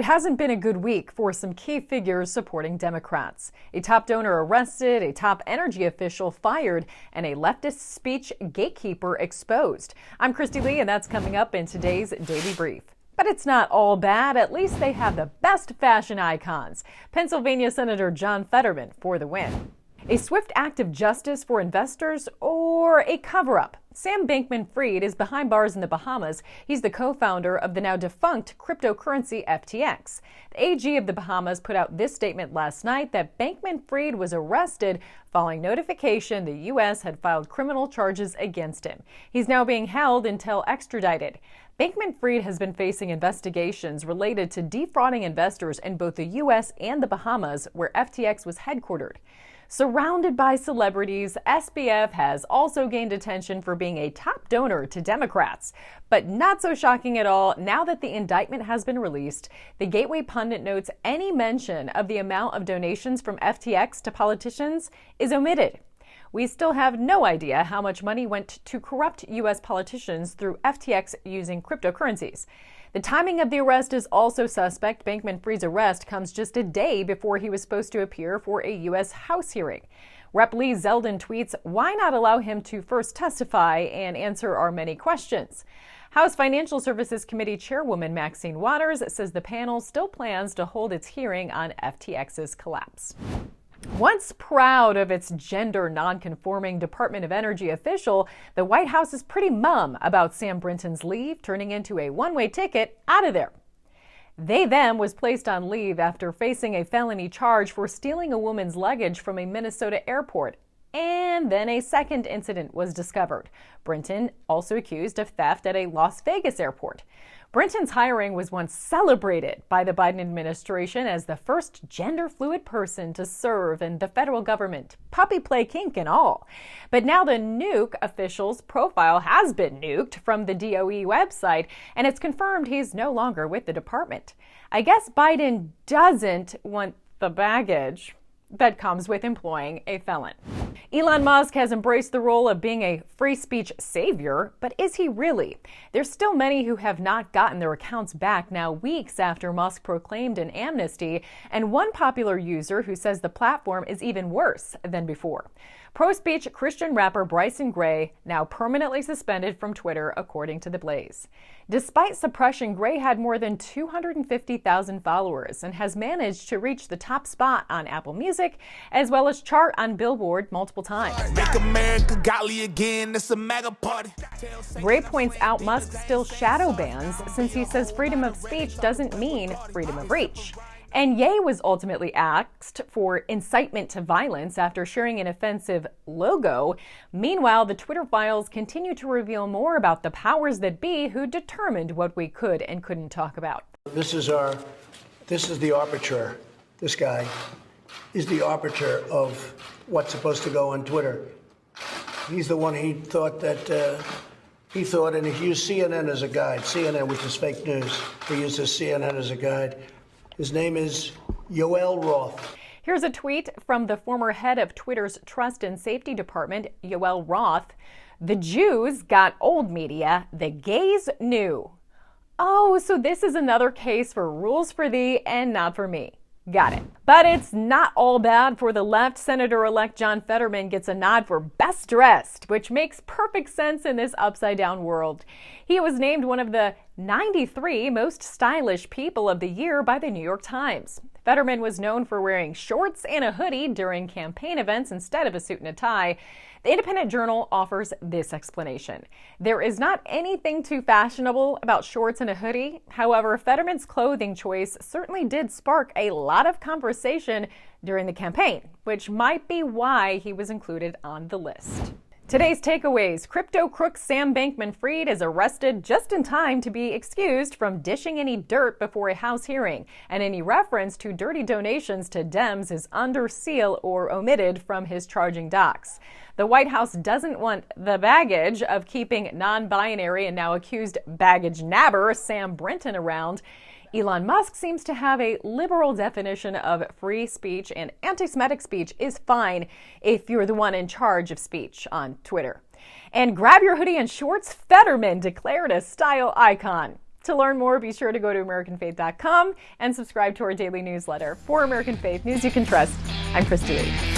hasn't been a good week for some key figures supporting Democrats. A top donor arrested, a top energy official fired, and a leftist speech gatekeeper exposed. I'm Kristi Leigh, and that's coming up in today's Daily Brief. But it's not all bad. At least they have the best fashion icons. Pennsylvania Senator John Fetterman for the win. A swift act of justice for investors or a cover-up? Sam Bankman-Fried is behind bars in the Bahamas. He's the co-founder of the now defunct cryptocurrency FTX. The AG of the Bahamas put out this statement last night that Bankman-Fried was arrested following notification the U.S. had filed criminal charges against him. He's now being held until extradited. Bankman-Fried has been facing investigations related to defrauding investors in both the U.S. and the Bahamas, where FTX was headquartered. Surrounded by celebrities, SBF has also gained attention for being a top donor to Democrats. But not so shocking at all, now that the indictment has been released, the Gateway pundit notes any mention of the amount of donations from FTX to politicians is omitted. We still have no idea how much money went to corrupt U.S. politicians through FTX using cryptocurrencies. The timing of the arrest is also suspect. Bankman-Fried's arrest comes just a day before he was supposed to appear for a U.S. House hearing. Rep. Leigh Zeldin tweets, "Why not allow him to first testify and answer our many questions?" House Financial Services Committee Chairwoman Maxine Waters says the panel still plans to hold its hearing on FTX's collapse. Once proud of its gender non-conforming Department of Energy official, the White House is pretty mum about Sam Brinton's leave turning into a one-way ticket out of there. Them was placed on leave after facing a felony charge for stealing a woman's luggage from a Minnesota airport. And then a second incident was discovered. Brinton also accused of theft at a Las Vegas airport. Brinton's hiring was once celebrated by the Biden administration as the first gender-fluid person to serve in the federal government, puppy play kink and all. But now the nuke official's profile has been nuked from the DOE website, and it's confirmed he's no longer with the department. I guess Biden doesn't want the baggage that comes with employing a felon. Elon Musk has embraced the role of being a free speech savior, but is he really? There's still many who have not gotten their accounts back now weeks after Musk proclaimed an amnesty, and one popular user who says the platform is even worse than before. Pro-speech Christian rapper Bryson Gray now permanently suspended from Twitter, according to The Blaze. Despite suppression, Gray had more than 250,000 followers and has managed to reach the top spot on Apple Music, as well as chart on Billboard multiple times. Make America godly again, it's a mega party. Gray points out Musk still shadow bans since he says freedom of speech doesn't mean freedom of reach. And Ye was ultimately axed for incitement to violence after sharing an offensive logo. Meanwhile, the Twitter files continue to reveal more about the powers that be who determined what we could and couldn't talk about. This is the arbiter. This guy is the arbiter of what's supposed to go on Twitter. He's the one he thought, and he used CNN as a guide. CNN, which is fake news. He uses CNN as a guide. His name is Yoel Roth. Here's a tweet from the former head of Twitter's Trust and Safety Department, Yoel Roth. "The Jews got old media, the gays new." Oh, so this is another case for rules for thee and not for me. Got it. But it's not all bad for the left. Senator-elect John Fetterman gets a nod for Best Dressed, which makes perfect sense in this upside-down world. He was named one of the 93 most stylish people of the year by the New York Times. Fetterman was known for wearing shorts and a hoodie during campaign events instead of a suit and a tie. The Independent Journal offers this explanation. There is not anything too fashionable about shorts and a hoodie. However, Fetterman's clothing choice certainly did spark a lot of conversation during the campaign, which might be why he was included on the list. Today's takeaways. Crypto crook Sam Bankman-Fried is arrested just in time to be excused from dishing any dirt before a House hearing, and any reference to dirty donations to Dems is under seal or omitted from his charging docs. The White House doesn't want the baggage of keeping non-binary and now accused baggage nabber Sam Brinton around. Elon Musk seems to have a liberal definition of free speech, and anti-Semitic speech is fine if you're the one in charge of speech on Twitter. And grab your hoodie and shorts, Fetterman declared a style icon. To learn more, be sure to go to AmericanFaith.com and subscribe to our daily newsletter. For American Faith, news you can trust, I'm Kristi Leigh.